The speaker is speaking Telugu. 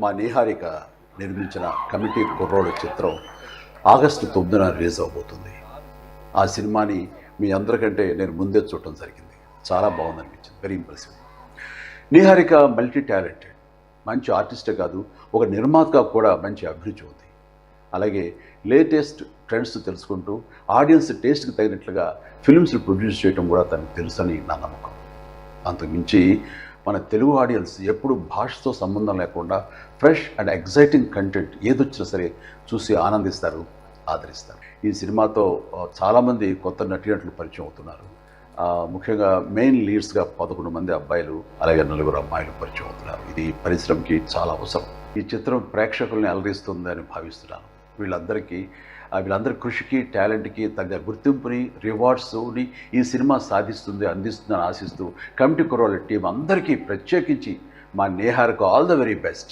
మా నీహారిక నిర్మించిన కమిటీ కుర్రోడు చిత్రం ఆగస్టు 9న రిలీజ్ అవబోతుంది. ఆ సినిమాని మీ అందరికంటే నేను ముందే చూడటం జరిగింది. చాలా బాగుందనిపించింది. Very impressive. Niharika multi talented, మంచి ఆర్టిస్టే కాదు, ఒక నిర్మాతగా కూడా మంచి అభిరుచి ఉంది. అలాగే లేటెస్ట్ ట్రెండ్స్ తెలుసుకుంటూ ఆడియన్స్ టేస్ట్కి తగినట్లుగా ఫిల్మ్స్ ప్రొడ్యూస్ చేయడం కూడా తనకు తెలుసని నా నమ్మకం. అంతకుమించి మన తెలుగు ఆడియన్స్ ఎప్పుడు భాషతో సంబంధం లేకుండా ఫ్రెష్ అండ్ ఎగ్జైటింగ్ కంటెంట్ ఏదొచ్చినా సరే చూసి ఆనందిస్తారు, ఆదరిస్తారు. ఈ సినిమాతో చాలామంది కొత్త నటీనటులు పరిచయం అవుతున్నారు. ముఖ్యంగా మెయిన్ లీడ్స్గా 11 మంది అబ్బాయిలు అలాగే 4 అమ్మాయిలు పరిచయం అవుతున్నారు. ఇది పరిశ్రమకి చాలా అవసరం. ఈ చిత్రం ప్రేక్షకుల్ని అలరిస్తుందని భావిస్తున్నాను. వీళ్ళందరి కృషికి, టాలెంట్కి తగ్గ గుర్తింపుని, రివార్డ్స్ని ఈ సినిమా అందిస్తుందని ఆశిస్తూ కమిటీ కుర్రోళ్ళ టీం అందరికీ ప్రత్యేకించి మా నేహార్కు ఆల్ ద వెరీ బెస్ట్.